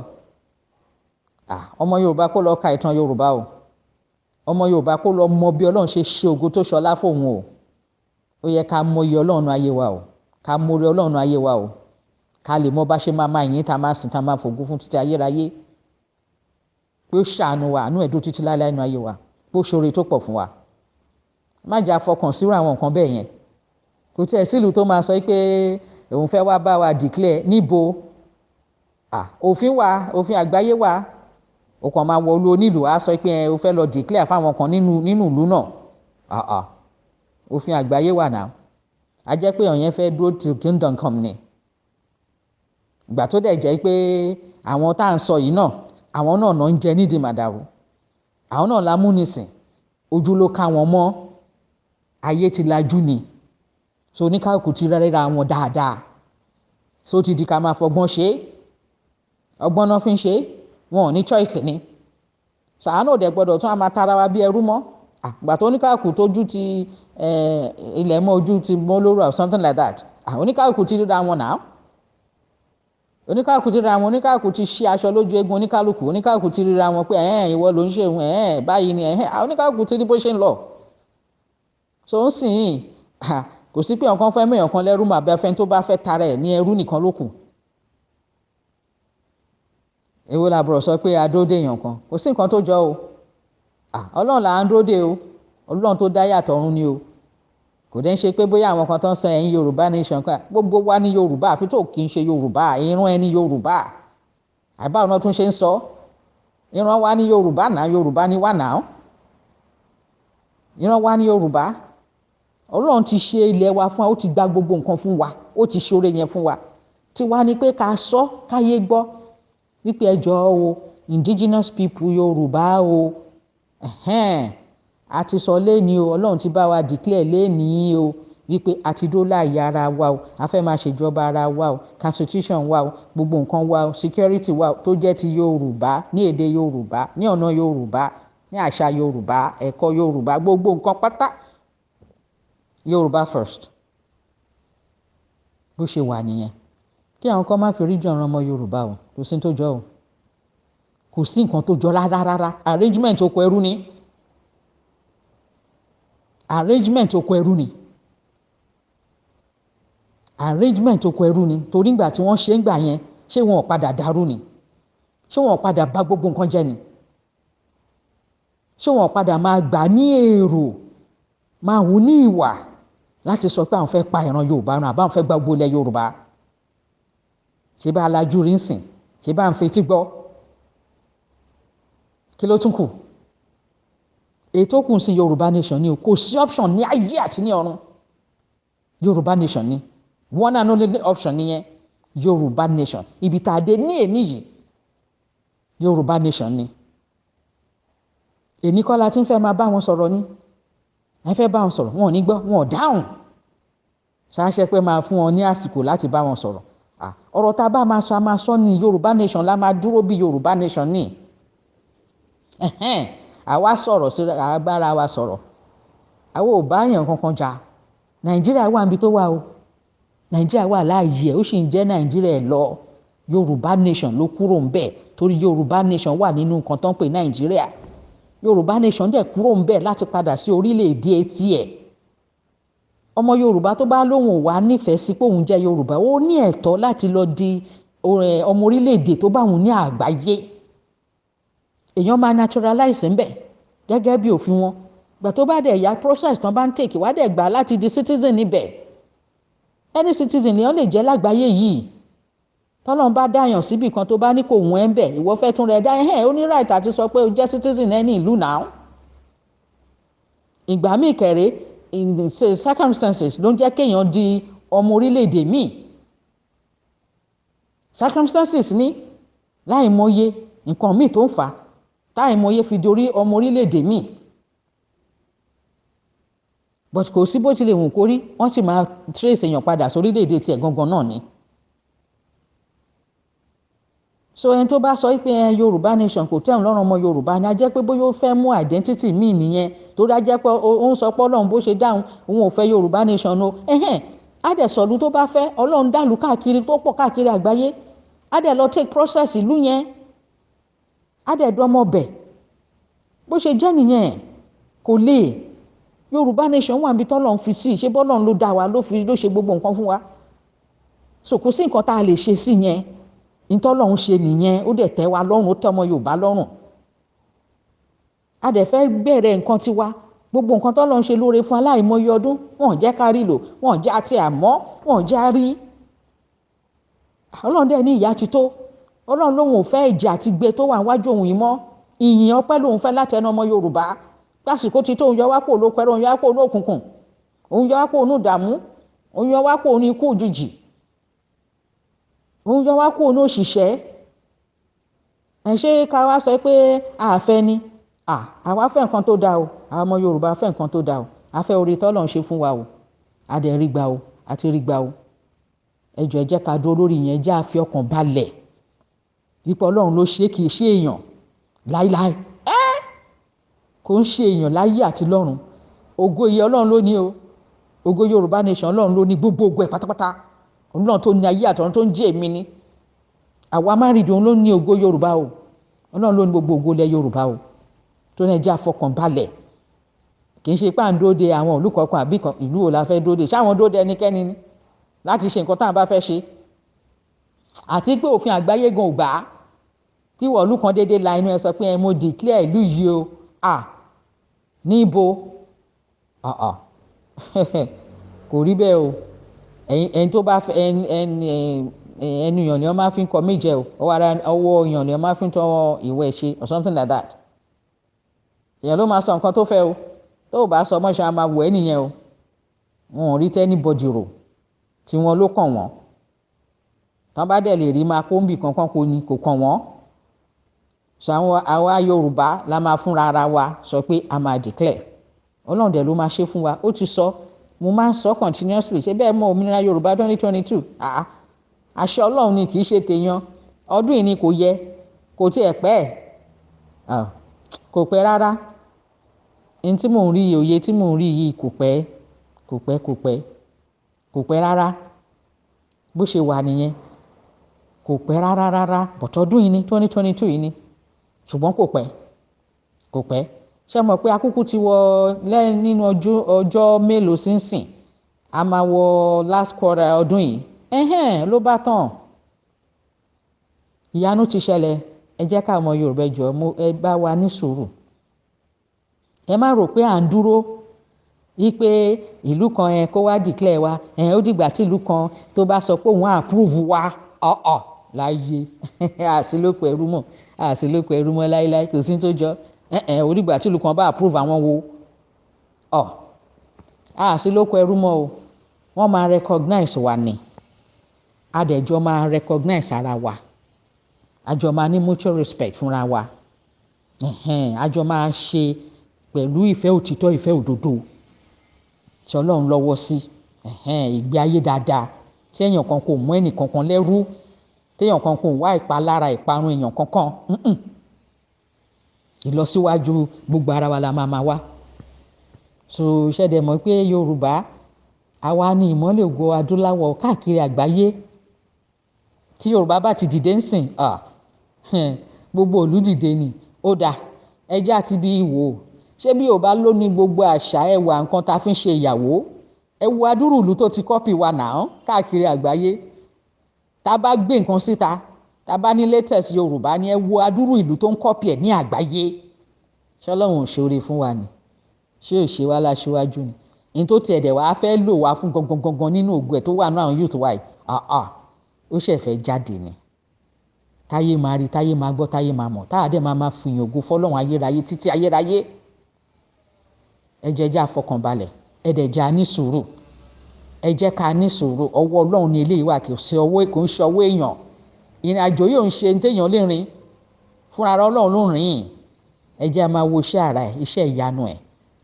Ọmọ Yorùbá kó lọ ka ìtàn Yorùbá o, ọmọ Yorùbá kó lọ mọ bí Ọlọ́run ṣe ṣe ògo tó ṣọlá fóun o. Ó yẹ ká mọ iye Ọlọ́run ayé wa o, ká mọ orí Ọlọ́run ayé wa o, ká lè mọ bá ṣe máa yìn tá máa sìn tá máa fògo fún títí ayérayé. Pé ó ṣàánú wa, àánú ẹ̀dùn títí láéláé nínú ayé wa, pé ó ṣoore tó pọ̀ fún wa. Má jà fọkàn sírò àwọn nǹkan bẹ́ẹ̀ yẹn. Kò tiẹ̀ sílùú tó máa sọ pé òun fẹ́ wá bá wa declare níbo. Òfin wa, òfin àgbáyé wa. Ó kàn máa wọ olú onílùú á sọ pé ó fẹ́ lọ declare fáwọn kan nínú ìlú náà. Òfin àgbáyé wà náà. A jẹ́ pé ọ̀yẹn fẹ́ dúró till kingdom come ni. Ìgbà tó dẹ̀ jẹ́ pé àwọn tá à ń sọ yìí náà, àwọn náà ń jẹ nídìí màdàrú. Àwọn náà la mú nísìn, ojú ló ká wọn mọ́, ayé ti lajú ni. So oníkálùkù ti rẹ́ra wọn dáadáa. So ti di ká máa fọgbọ́n ṣe, ọgbọ́n náà fi ń ṣe, wọn ò ní choice ni. Sàánù òdẹ̀ gbọ́dọ̀ tún á máa tara wa bí ẹrú mọ́. Ìgbà tó oníkálùkù tójú ti ilẹ̀ mọ́ ojú ti mọ́ lóru or something like that. Oníkálùkù ti ríra wọn náà. Oníkálùkù ti ríra wọn, oníkálùkù ti ṣí aṣọ lójú eégún oníkálùkù ti ríra wọn pé ìwọ ló ń ṣe òun báyìí ni oníkálùkù ti rí bó ṣe ń lọ. So ń sìn yìí kò sí pé ọ̀kan fẹ́ mẹ́yàn kan lẹ́rú mà bẹ́ẹ̀ fẹ́ tó bá fẹ́ tara ẹ̀ ní ẹrú nìkan ló kù. Èwo la bọ̀rọ̀ sọ pé adóde èèyàn kan, kò sí nǹkan tó jọ o. Ọlọ́run là ń dóde o, Ọlọ́run tó dá yàtọ̀ ọ̀run ni o. Kò dẹ́ ń ṣe pé bóyá àwọn kan tó ń sọ ẹ̀yin Yorùbá nation kan, gbogbo wa ní Yorùbá àfi tó kì í ṣe Yorùbá, ìran ẹni Yorùbá. Àbá ọ̀nà tún ṣe ń sọ, ìran wa ní Yorùbá náà, Yorùbá ní wà náà. Ìran wa ní Yorùbá. Ọlọ́run ti ṣe ilẹ̀ wa fún wa, ó ti gba gbogbo nǹkan fún wa, ó ti ṣoore yẹn fún wa. Tí wá ní pé ká sọ káyé gbọ́ wípé ẹjọ́ o indigenous people Yorùbá o. A ti sọ léni o, Ọlọ́run ti bá wa declare léni o wípé a ti dó láàyè ara wa o, a fẹ́ máa ṣèjọba ara wa o, constitution wa o, gbogbo nǹkan wa o, security wa o tó jẹ́ ti Yorùbá, ní èdè Yorùbá, ní ọ̀nà Yorùbá, ní àṣà Yorùbá, ẹ̀kọ́ Yorùbá, gbogbo nǹkan pátá Yorùbá first. Bó ṣe wà nìyẹn. Kí àwọn kan má fi rí jọ̀ràn ọmọ Yorùbá o, kò sí tó jọ o. Kò sí nǹkan tó jọ rárá. Arrangement oko ẹrú ni. Arrangement oko ẹrú ni. Arrangement oko ẹrú ni. Torí ìgbà tí wọ́n ṣe ń gbà yẹn, ṣé wọn ò padà dàrú ni? Ṣé wọn ò padà bà gbogbo nǹkan jẹ́ ni? Ṣé wọn ò padà máa gbà ní èrò, máa wù ní ìwà láti sọ pé àwọn fẹ́ pa ìran Yorùbá náà, àbáwọn fẹ́ gba gbogbo ilẹ̀ Yorùbá? Ṣé bá alájú rí ń sìn? Ṣé bá ń fetí gbọ́? Kí ló tún kù? Èyí tó kù sí Yorùbá nation ni o, kò sí option ní ayé àti ní ọ̀run. Yorùbá nation ni one and only option nìyẹn. Yorùbá nation, ibi tá a dé ní èní yìí Yorùbá nation ni. Èmi kọ́ la ti ń fẹ́ máa bá wọn sọ̀rọ̀ ni. ẹ fẹ́ bá wọn sọ̀rọ̀ wọn ò ní gbọ́, wọn ò dáhùn. ṣáṣẹ pé máa fún wọn ní àsìkò láti bá wọn sọ̀rọ̀. ọ̀rọ̀ tá a bá máa sọ a máa sọ ní Yorùbá nation, la máa dúró bí Yorùbá nation ní. àwa sọ̀rọ̀ sí agbára wa sọ̀rọ̀, àwa ò bá yàn kankan jà. Nàìjíríà wà níbi tó wà o, Nàìjíríà wà láàyè ó sì ń jẹ́ Nàìjíríà lọ. Yorùbá nation ló kúrò ń bẹ̀ torí Yorùbá nation wà nínú nǹkan tó ń pè Nàìjíríà. Yorùbá nation dẹ̀ kúrò ń bẹ̀ láti padà sí orílẹ̀-èdè tiẹ̀. ọmọ Yorùbá tó bá lóun ò wá nífẹ̀ẹ́ sí pé òun jẹ́ Yorùbá, ó ní ẹ̀tọ́ láti lọ di ọmọ orílẹ̀-èdè tó bá òun ní àgbáyé. èèyàn máa naturalize ń bẹ̀ gẹ́gẹ́ bí òfin wọn. gbà tó bá dẹ̀ ya process tán bá ń tèkì wá dẹ̀ gbà láti di citizen níbẹ̀. any citizen lèèyàn lè jẹ́ lágbàáyé yìí. tọ́lọ́n bá dáyàn síbì kan tó bá ní kò wọ́n ẹ̀ ń bẹ̀, ìwọ fẹ́ tún rẹ̀ dá ó ní right àti sọ pé o jẹ́ citizen ẹni ìlú náà. ìgbà míì kẹ̀rẹ́ in circumstances ló ń jẹ́ kéèyàn di ọmọ orílẹ̀-èdè míì. circumstances ní láì mọye nǹkan míì tó ń fà á táì mọye fi dorí ọmọ orílẹ̀-èdè míì. but kò sí bó tilẹ̀ wù kó rí, wọ́n sì máa trace èèyàn padà sórílẹ̀-èdè tiẹ̀ gangan náà ni. so ẹni tó bá sọ pé Yorùbá nation kò tẹ́hùn lọ́rùn ọmọ Yorùbá ni a jẹ́ pé bóyá ó fẹ́ mú identity míì nìyẹn, tó dá jẹ́ pé ó ń sọ pé Ọlọ́run bó ṣe dáhùn òun ò fẹ́ Yorùbá nation o. á dẹ̀ sọ̀lú tó bá fẹ́, Ọlọ́run dàlú káàkiri tó pọ̀ káàkiri àgbáyé, á dẹ̀ lọ take process ìlú yẹn, á dẹ̀ dọ́mọ bẹ̀. bó ṣe jẹ́ nìyẹn kò lè. Yorùbá nation wà níbi tọ́lọ́run fi sí, ṣé bọ́lọ́run ló dá wa ló ṣe gbogbo nǹkan fún wa. so kò sí nǹkan tá a lè ṣe sí yẹn. ìtọ́lọ́run ṣe nìyẹn, ó dẹ̀ tẹ́ wa lọ́rùn, ó tẹ́ ọmọ Yorùbá lọ́rùn. a dẹ̀ fẹ́ bẹ̀rẹ̀ nǹkan tiwa, gbogbo nǹkan tọ́lọ́run ṣe lóore fún aláìmọye ọdún, wọn jẹ́ ká rí lò, wọn jẹ́ àti àmọ́, wọn jẹ́ àrí. Ọlọ́run dẹ̀ ní ìyà ti tó. Ọlọ́run lòun ò fẹ́ ìjà àti gbé tó wà níwájú òun yìí mọ́. ìyìn ọpẹ́ lòun fẹ́ látẹnu ọmọ Yorùbá. lásìkò tí tó òun yọ wá kó ló pẹ́rọ, òun yọ wá kó ní òkùnkùn, òun yọ wá kó ní ìdààmú, òun yọ wá kó ní ikú òjijì, òun yọ wá kó ní òṣìṣẹ́. ṣé ká wá sọ pé àfẹ́ ni? àwa fẹ́ nǹkan tó dáa o, àwọn ọmọ Yorùbá fẹ́ nǹkan tó dáa o, a fẹ́ oore tọ́lọ́run ṣe fún wa o, a dẹ̀ rí gbà o, àti rí gbà o. ẹ jọ̀ọ́ ẹ jẹ́ ká dúró lórí yẹn, jẹ́ àfi ọkàn balẹ̀ ipò Ọlọ́run ló ṣe, kì í ṣe èèyàn láíláí. kò ń ṣe èèyàn láyé àti lọ́run. ògo iye Ọlọ́run ló ní o, ògo Yorùbá nation Ọlọ́run ló ní gbogbo ògo ẹ̀ pátápátá. Ọlọ́run tó ní ayé àtọ̀run tó ń jẹ́ èmi ni. àwa márìndín òun ló ní ògo Yorùbá o, Ọlọ́run ló ní gbogbo ògo ilẹ̀ Yorùbá o. tó ní ẹ jẹ́ àfọkànbalẹ̀. kì í ṣe pé à ń dóde àwọn ìlú kọ̀ọ̀kan àbí ìlú wo la fẹ́ dóde, ṣáwọn dóde ẹnikẹ́ni ni láti ṣe nǹkan táwọn bá fẹ́ ṣe. àti pé òfin àgbáyé gan ò gbà á kí wọ̀lú kan déédéé la inú ẹ sọ pé mo declare ìlú yìí o. níbo? kò rí bẹ́ẹ̀ o. ẹni tó bá fẹ́ ẹnu yàn ni wọ́n máa fi ń kọ méje o, ọwọ́ yàn ni wọ́n máa fi ń tọ́ ìwé ṣe or something like that. èèyàn ló máa sọ nǹkan tó fẹ́ o, tó o bá sọ mọ́ṣẹ́ a máa wọ̀ ẹ́ nìyẹn o. wọn ò rí tẹ́nibọ́dì rò tí wọn ló kàn wọ́n. tán bá dẹ̀ lè rí máa kó ń bì kankan kò kàn wọ́n. sọ àwa Yorùbá la máa fúnra ara wa sọ pé a máa declare. Ọlọ́run dẹ̀ ló máa ṣe fún wa. ó ti sọ, mo máa ń sọ continuously, ṣé bẹ́ẹ̀ mọ òmìnira Yorùbá 2022. àṣẹ Ọlọ́run ni, kì í ṣe tèèyàn. ọdún yìí ni kò yẹ, kò tiẹ̀ pẹ́ kò pẹ́ rárá. ní tí mò ń rí yìí, òye tí mò ń rí yìí kò pẹ́ rárá. bó ṣe wà nìyẹn, kò pẹ́ rárá. but ọdún yìí ni 2022 yìí ni, ṣùgbọ́n kò pẹ́. ṣé mọ̀ pé akúkú ti wọ lẹ́yìn nínú ọjọ́ mélòó sínsìn, a máa wọ last quarter ọdún yìí. ló bá tán. ìyanu ti ṣẹlẹ̀. ẹ jẹ́ ká ọmọ Yorùbá jọ̀ọ́ ẹ bá wa ní sùúrù. ẹ má rò pé à ń dúró wípé ìlú kan kó wá declare wa ó dìgbà tí ìlú kan tó bá sọ pé òun approve wa láyé àsìlókò ẹrú mọ́ láíláí, kò sí tó jọ. ó dìgbà tí ìlú kan bá approve àwọn wo àsìlókò ẹrú mọ́ o. wọ́n máa recognize wa ni, adẹ̀jọ́ máa recognize ara wa, àjọ máa ní mutual respect fúnra wa, àjọ máa ṣe pẹ̀lú ìfẹ́ òtítọ́, ìfẹ́ òdodo. tí Ọlọ́run lọ́wọ́ sí ìgbé ayé dáadáa tí èèyàn kan kò mú ẹnì kankan lẹ́rú téèyàn kan kò wá ìpalára ìparun èèyàn kankan ìlọsíwájú gbogbo ara wa la máa wá. so ṣẹ́dẹ̀ mọ̀ pé Yorùbá àwa ni ìmọ́lẹ̀ ògo adúláwọ̀ káàkiri àgbáyé. tí Yorùbá bá ti dìde ń sìn gbogbo ìlú dìde ni. ó dà ẹjẹ́ àti bí wò ó ṣé bí Yorùbá ló ní gbogbo àṣà ẹwà nǹkan tá a fi ń ṣe ìyàwó ẹ wo adúrú ìlú tó ti kọ́pì wa náà káàkiri àgbáyé. tá a bá gbé nǹkan síta tá a bá ní latest Yorùbá ni ẹ wo adúrú ìlú tó ń kọ́pì ẹ̀ ní àgbáyé. ṣọlọ́run ò ṣoore fún wa ni ṣé ò ṣe wá láṣíwájú ni ní tó tiẹ̀ dẹ̀ wá fẹ́ lò wá fún gangan nínú ògo ẹ̀ tó wà náà youth wa yìí ó ṣẹ̀ fẹ́ jáde ni. táyé máa rí táyé máa gbọ́ táyé máa mọ̀ táà dẹ̀ máa fìyàn ògo fọlọ́run ayérayé títí ayérayé. ẹ jẹ́ ká fọkànbalẹ̀ ẹ dẹ̀ jẹ́ a ní sùúrù ẹ jẹ́ ká ní sùúrù ọwọ́ Ọlọ́run ni eléyìí wà kò ń ṣe ọwọ́ èèyàn. ìrìn àjò yóò ń ṣe téèyàn lè rìn fúnra Ọlọ́run ló rìn. ẹ jẹ́ a máa wo iṣẹ́ ara ẹ̀ iṣẹ́ ìyanu ẹ̀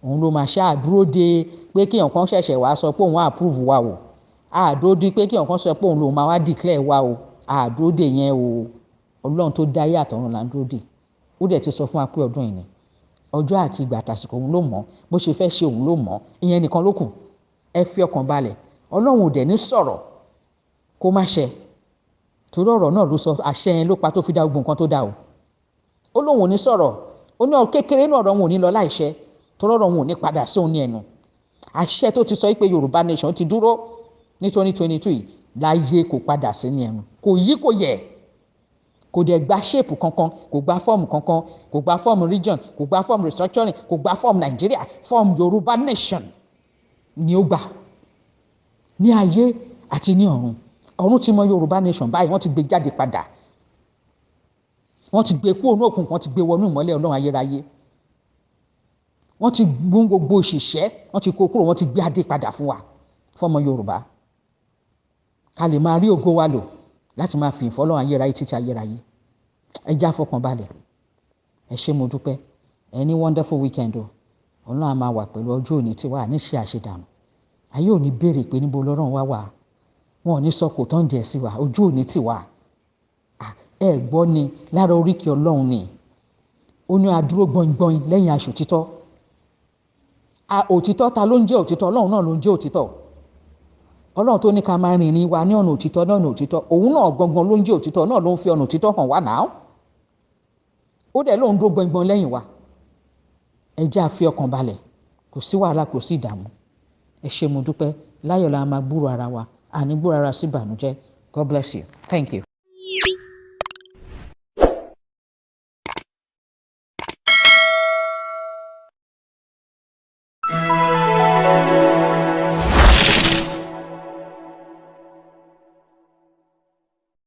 òun ló máa ṣáà dúró de pé kéèyàn kan ṣẹ̀ṣẹ̀ wá sọ pé òun approve wa o àdúró de pé kéèyàn kan sọ pé òun lòun máa wá declare wa o àdúró de yẹn o. Ọlọ́run tó dá ayé àtọ̀run là ń dúró de. ó dẹ̀ ti sọ fún wa pé ọdún yìí ni ọjọ́ àti ìgbà àtàsìkò òun ló mọ̀ bó ṣe fẹ́ ṣe òun ló mọ̀ ìyẹn nìkan ló kù. ẹ fi ọkàn balẹ̀ Ọlọ́run ò dẹ̀ ní sọ̀rọ̀ kó má ṣẹ torí ọ̀rọ̀ náà ló sọ àṣẹ yẹn ló pa tó fi dá gbogbo nǹkan tó dá o. ó lóun ò ní sọ̀rọ̀ ó ní kékeré náà ọ̀rọ̀ òun ò ní lọ láìṣẹ torí ọ̀rọ̀ òun ò ní padà sí òun ní ẹnu. àṣẹ tó ti sọ pé Yorùbá nation ti dúró ní 2022 láyé kò padà sí ní ẹnu kò yí kò yẹ kò dẹ̀ gba ṣéèpù kankan kò gba fọ́ọ̀mù kankan kò gba fọ́ọ̀mù region kò gba fọ́ọ̀mù restructuring kò gba fọ́ọ̀mù Nàìjíríà fọ́ọ̀mù Yorùbá nation ni ó gbà ní ayé àti ní ọ̀run. ọ̀run ti mọ Yorùbá nation báyìí wọ́n ti gbé jáde padà wọ́n ti gbé kúrò ní òkùnkùn wọ́n ti gbé wọnú ìmọ́lẹ̀ Ọlọ́run ayérayé. wọ́n ti gbún gbogbo òṣìṣẹ́ wọ́n ti kó kúrò wọ́n ti gbé adé padà fún wa fọ́mọ Yorùbá ká lè máa rí ògo wa lò láti máa fi ìfọ́lọ́run ayérayé títí ayérayé. ẹ já fọkàn balẹ̀ ẹ ṣé mo dúpẹ́ ẹ ní wonderful weekend o. Ọlọ́run á máa wà pẹ̀lú ọjọ́ òní tí wà ní ṣe àṣedànù ayé òní béèrè pé níbo lọ́rùn wá wà wọn ò ní sọ kò tán díẹ̀ sí wa ojú òní tì wá. ẹ gbọ́ ni lára oríkì Ọlọ́run ni ó ní adúró gbọ̀ngbọ̀n lẹ́yìn aṣọ òtítọ́. òtítọ́ ta ló ń jẹ́ òtítọ́ Ọlọ́run náà ló ń jẹ́ òtítọ́. Ọlọ́run tó ní ká máa rìnrìn wa ní ọ̀nà òtítọ́ náà òtítọ́ òun náà gangan ló ń jẹ́ òtítọ́ náà ló ń fi ọ̀nà òtítọ́ hàn wá náà. ó dẹ̀ lóun dúró gbọ̀ngbọ̀n lẹ́yìn wa. ẹ jẹ́ a fi ọkàn balẹ̀ kò sí wàhálà kò sí ìdààmú. ẹ ṣé mo dúpẹ́ láyọ̀ la máa gbúrò ara wa àní gbúrò ara sí ìbànújẹ́. God bless you. Thank you.